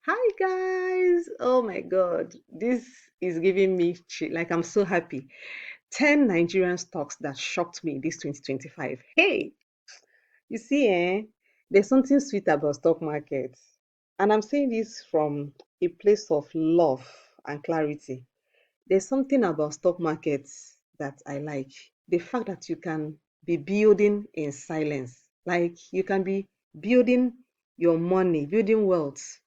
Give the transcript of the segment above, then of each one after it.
Hi guys! Oh my God, this is giving me like I'm so happy. 10 Nigerian stocks that shocked me this 2025. Hey, you see, there's something sweet about stock markets. And I'm saying this from a place of love and clarity. There's something about stock markets that I like. The fact that you can be building in silence. Like you can be building your money, building wealth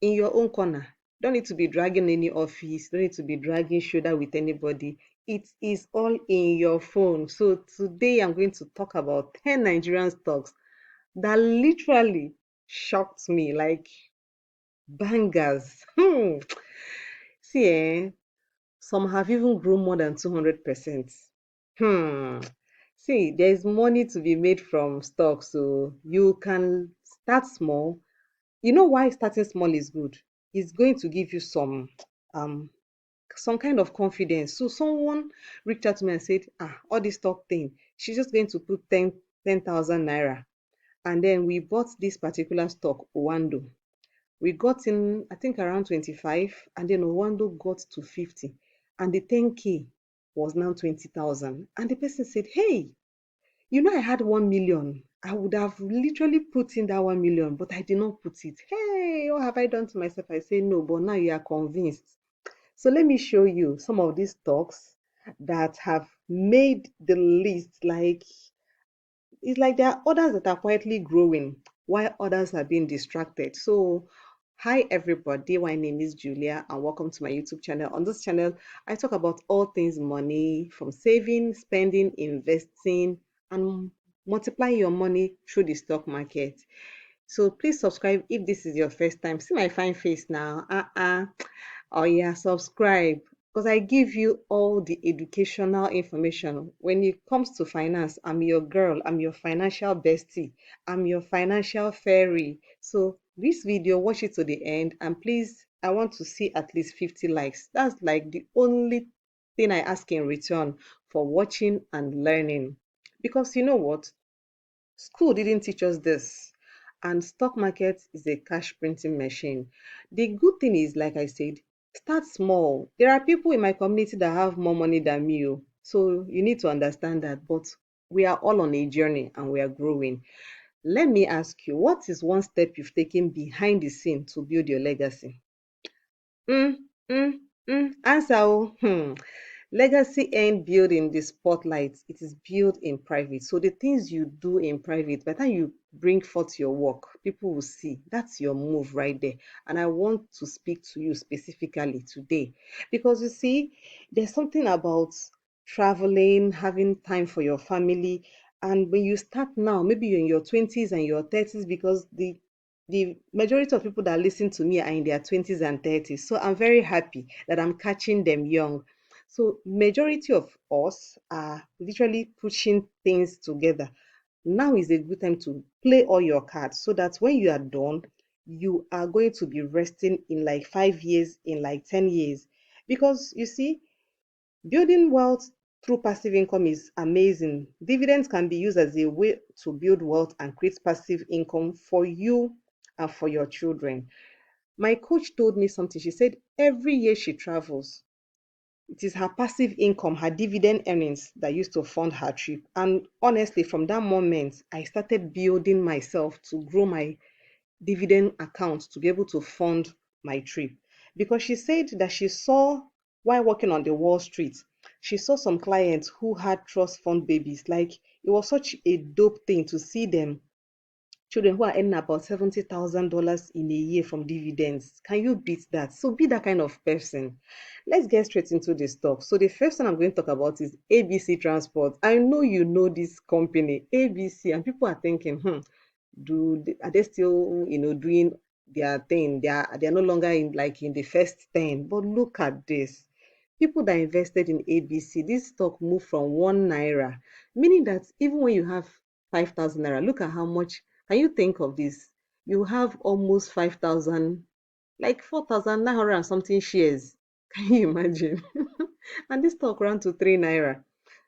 in your own corner. Don't need to be dragging any office, don't need to be dragging shoulder with anybody. It is all in your phone. So today I'm going to talk about 10 Nigerian stocks that literally shocked me, like bangers. See, some have even grown more than 200%. Hmm. See, there's money to be made from stocks, so you can start small. You know why starting small is good? It's going to give you um some kind of confidence. So someone reached out to me and said, all this stock thing, she's just going to put 10,000 naira. And then we bought this particular stock, Owando. We got in, I think, around 25, and then Owando got to 50. And the 10K was now 20,000. And the person said, hey, I had 1 million. I would have literally put in that 1 million, but I did not put it. Hey, what have I done to myself? I say no, but now you are convinced. So let me show you some of these stocks that have made the list. Like it's like there are others that are quietly growing while others are being distracted. So hi everybody, my name is Julia and welcome to my YouTube channel. On this channel, I talk about all things money, from saving, spending, investing, and multiplying your money through the stock market. So please subscribe if this is your first time. See my fine face now. Oh yeah, subscribe because I give you all the educational information. When it comes to finance, I'm your girl, I'm your financial bestie, I'm your financial fairy. So this video, watch it to the end, and please, I want to see at least 50 likes. That's like the only thing I ask in return for watching and learning. Because you know what? School didn't teach us this. And stock market is a cash printing machine. The good thing is, like I said, start small. There are people in my community that have more money than me. So you need to understand that. But we are all on a journey and we are growing. Let me ask you, what is one step you've taken behind the scene to build your legacy? Mm, mm, Answer. Legacy ain't built in the spotlight, it is built in private. So the things you do in private, by the time you bring forth your work, people will see. That's your move right there. And I want to speak to you specifically today because you see, there's something about traveling, having time for your family. And when you start now, maybe you're in your 20s and your 30s, because the majority of people that listen to me are in their 20s and 30s. So I'm very happy that I'm catching them young. So majority of us are literally pushing things together. Now is a good time to play all your cards so that when you are done, you are going to be resting in like 5 years, in like 10 years. Because you see, building wealth through passive income is amazing. Dividends can be used as a way to build wealth and create passive income for you and for your children. My coach told me something. She said every year she travels, it is her passive income, her dividend earnings that used to fund her trip. And honestly, from that moment, I started building myself to grow my dividend account to be able to fund my trip. Because she said that she saw, while working on the Wall Street, she saw some clients who had trust fund babies. Like it was such a dope thing to see them, children who are earning about $70,000 in a year from dividends. Can you beat that? So be that kind of person. Let's get straight into the stock. So the first one I'm going to talk about is ABC Transport. I know you know this company, ABC, and people are thinking, are they still doing their thing? They are no longer in the first 10. But look at this. People that invested in ABC, this stock moved from 1 naira, meaning that even when you have 5,000 naira, look at how much. Can you think of this? You have almost 5,000, like 4,900 and something shares. Can you imagine? And this stock ran to 3 naira,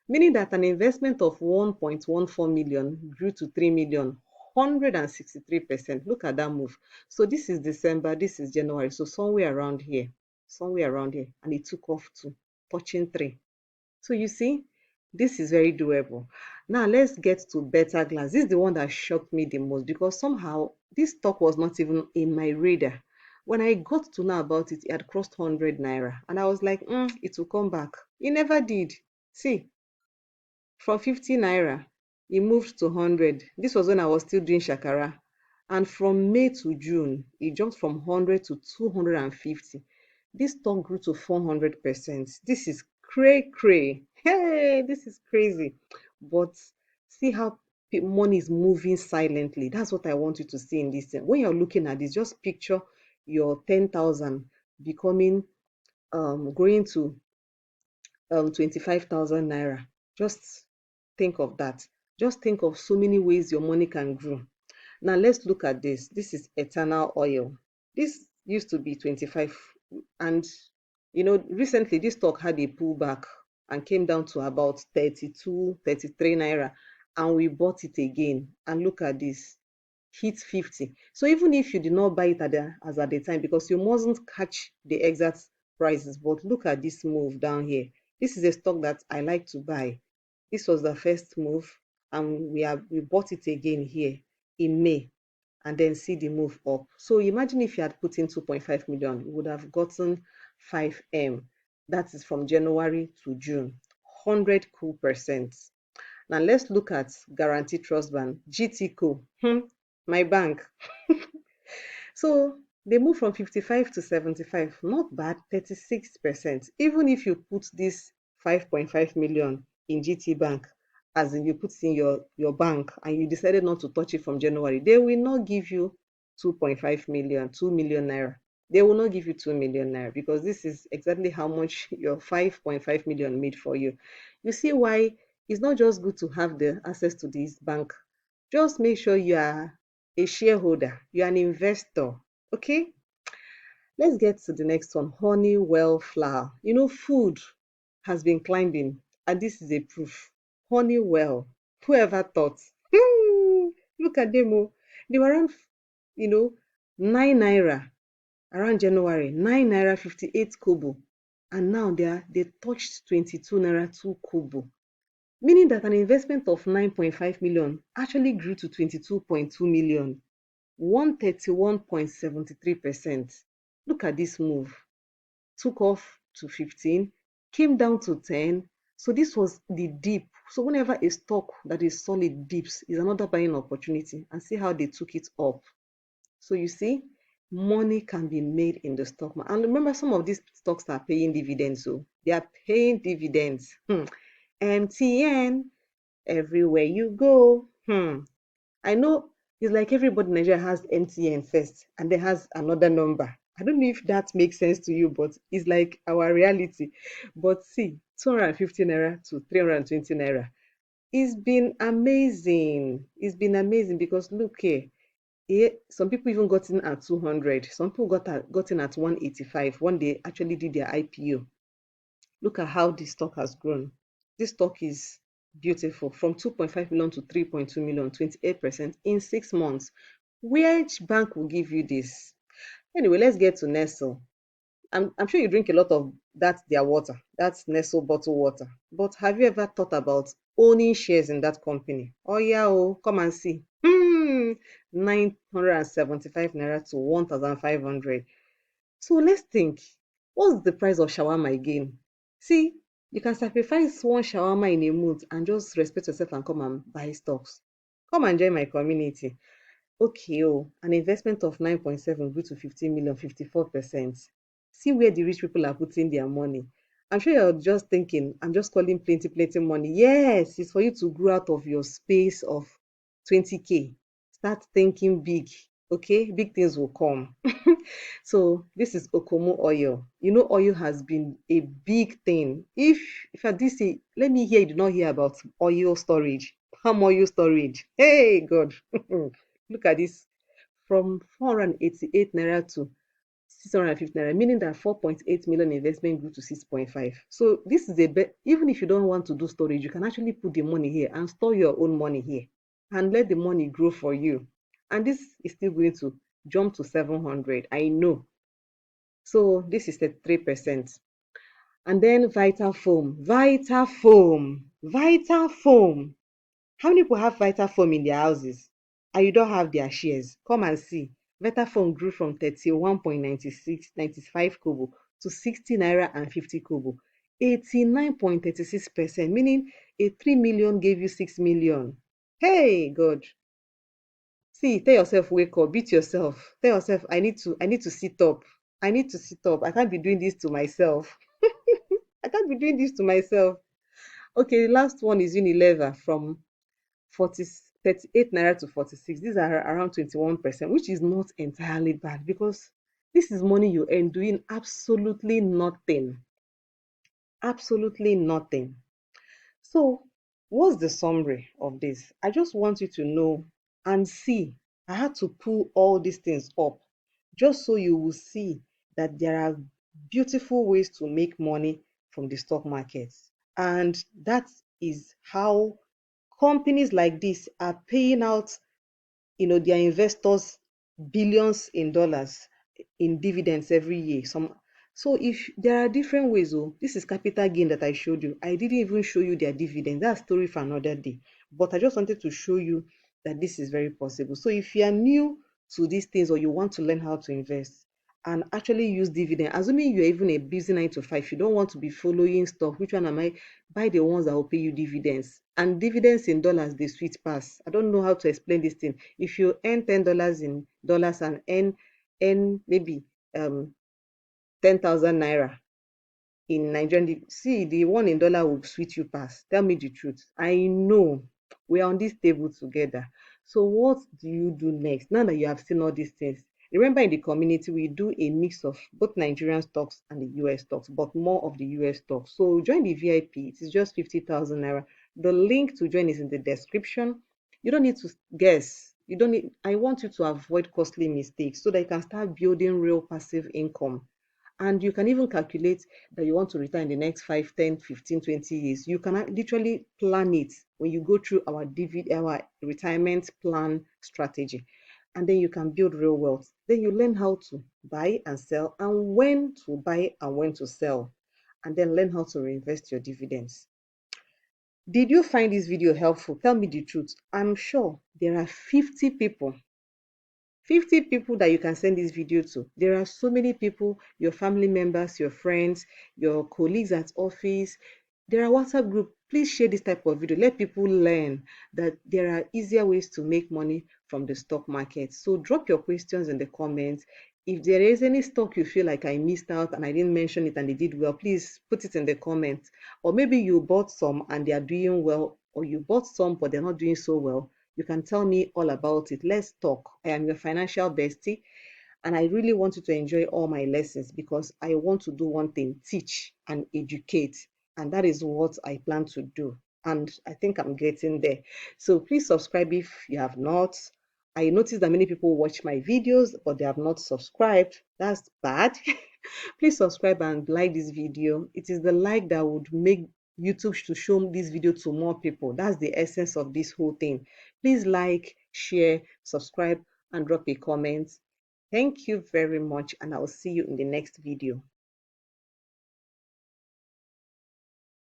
meaning that an investment of 1.14 million grew to 3 million. 163%. Look at that move. So this is December, this is January. So somewhere around here, and it took off to touching 3. So you see, this is very doable. Now let's get to better glass. This is the one that shocked me the most because somehow this stock was not even in my radar. When I got to know about it, it had crossed 100 naira, and I was like, it will come back. It never did. See, from 50 naira, e moved to 100. This was when I was still doing shakara. And from May to June, it jumped from 100 to 250. This stock grew to 400%. This is cray cray. Hey, this is crazy. But see how money is moving silently. That's what I want you to see in this thing. When you're looking at this, just picture your 10,000 becoming growing to 25,000 naira. Just think of that. Just think of so many ways your money can grow. Now let's look at this. This is eternal oil. This used to be 25, and recently this stock had a pullback and came down to about 32, 33 naira, and we bought it again. And look at this, hit 50. So even if you did not buy it as at the time, because you mustn't catch the exact prices, but look at this move down here. This is a stock that I like to buy. This was the first move, and we bought it again here in May, and then see the move up. So imagine if you had put in 2.5 million, you would have gotten 5M. That is from January to June, 100 cool percent. Now let's look at Guaranteed Trust Band, GTCO, my bank. So they move from 55 to 75, not bad, 36%. Even if you put this 5.5 million in GT Bank, as in you put it in your bank and you decided not to touch it from January, they will not give you 2.5 million, 2 million naira. They will not give you 2 million naira because this is exactly how much your 5.5 million made for you. You see why it's not just good to have the access to this bank. Just make sure you are a shareholder, you're an investor. Okay, let's get to the next one. Honeywell flour. Food has been climbing, and this is a proof. Honeywell, whoever thought? Look at them. They were around, 9 naira around January, 9 naira 58 kobo, and now they touched 22 naira 2 kobo, meaning that an investment of 9.5 million actually grew to 22.2 million, 131.73%. Look at this move. Took off to 15, came down to 10. So this was the dip. So whenever a stock that is solid dips, is another buying opportunity, and see how they took it up. So you see, money can be made in the stock market. And remember, some of these stocks are paying dividends. So they are paying dividends. MTN, everywhere you go. I know it's like everybody in Nigeria has MTN first and then has another number. I don't know if that makes sense to you, but it's like our reality. But see, 250 naira to 320 naira. It's been amazing. It's been amazing because look here. Some people even got in at 200. Some people got in at 185 when they actually did their IPO. Look at how this stock has grown. This stock is beautiful, from 2.5 million to 3.2 million, 28% in 6 months. Which bank will give you this? Anyway, let's get to Nestle. I'm sure you drink a lot of their water. That's Nestle bottled water. But have you ever thought about owning shares in that company? Oh yeah, come and see. 975 naira to 1,500. So let's think. What's the price of shawarma again? See, you can sacrifice one shawarma in a month and just respect yourself and come and buy stocks. Come and join my community. Okay, an investment of 9.7 grew to 15 million, 54%. See where the rich people are putting their money. I'm sure you're just thinking, I'm just calling plenty, plenty money. Yes, it's for you to grow out of your space of 20K. Start thinking big, okay? Big things will come. So this is Okomo oil. Oil has been a big thing. If I did say, let me hear you did not hear about oil storage, palm oil storage. Hey, God. Look at this, from 488 naira to 650 naira, meaning that 4.8 million investment grew to 6.5. So this is even if you don't want to do storage, you can actually put the money here and store your own money here. and let the money grow for you. And this is still going to jump to 700. I know. So this is the 3%. And then Vital Foam. Vital Foam. Vital Foam. How many people have Vital Foam in their houses and you don't have their shares? Come and see. Vital Foam grew from 31.9695 kobo to 60 naira and 50 kobo. 89.36%, meaning a 3 million gave you 6 million. Hey God. See, tell yourself, wake up, beat yourself. Tell yourself, I need to sit up. I need to sit up. I can't be doing this to myself. I can't be doing this to myself. Okay, the last one is Unilever from 40 38 naira to 46. These are around 21%, which is not entirely bad because this is money you earn doing absolutely nothing. Absolutely nothing. So, what's the summary of this? I just want you to know and see. I had to pull all these things up just so you will see that there are beautiful ways to make money from the stock market. And that is how companies like this are paying out their investors billions in dollars in dividends every year. So if there are different ways, this is capital gain that I showed you. I didn't even show you their dividend. That's story for another day. But I just wanted to show you that this is very possible. So if you are new to these things or you want to learn how to invest and actually use dividend, assuming you're even a busy 9 to 5, you don't want to be following stuff. Which one am I? Buy the ones that will pay you dividends. And dividends in dollars, they sweet pass. I don't know how to explain this thing. If you earn $10 in dollars and earn maybe 10,000 naira in Nigerian, see the one in dollar will sweet you pass. Tell me the truth. I know we are on this table together. So what do you do next now that you have seen all these things? Remember, in the community, we do a mix of both Nigerian stocks and the US stocks, but more of the US stocks. So join the VIP. It is just 50,000 naira. The link to join is in the description. You don't need to guess. You don't need. I want you to avoid costly mistakes so that you can start building real passive income. And you can even calculate that you want to retire in the next 5, 10, 15, 20 years. You can literally plan it when you go through our retirement plan strategy. And then you can build real wealth. Then you learn how to buy and sell and when to buy and when to sell. And then learn how to reinvest your dividends. Did you find this video helpful? Tell me the truth. I'm sure there are 50 people that you can send this video to. There are so many people, your family members, your friends, your colleagues at office. There are WhatsApp group. Please share this type of video. Let people learn that there are easier ways to make money from the stock market. So drop your questions in the comments. If there is any stock you feel like I missed out and I didn't mention it and they did well, please put it in the comments. Or maybe you bought some and they are doing well, or you bought some but they're not doing so well. You can tell me all about it. Let's talk. I am your financial bestie, and I really want you to enjoy all my lessons because I want to do one thing: teach and educate. And that is what I plan to do. And I think I'm getting there. So please subscribe if you have not. I noticed that many people watch my videos, but they have not subscribed. That's bad. Please subscribe and like this video. It is the like that would make YouTube to show this video to more people. That's the essence of this whole thing. Please like, share, subscribe, and drop a comment. Thank you very much, and I'll see you in the next video.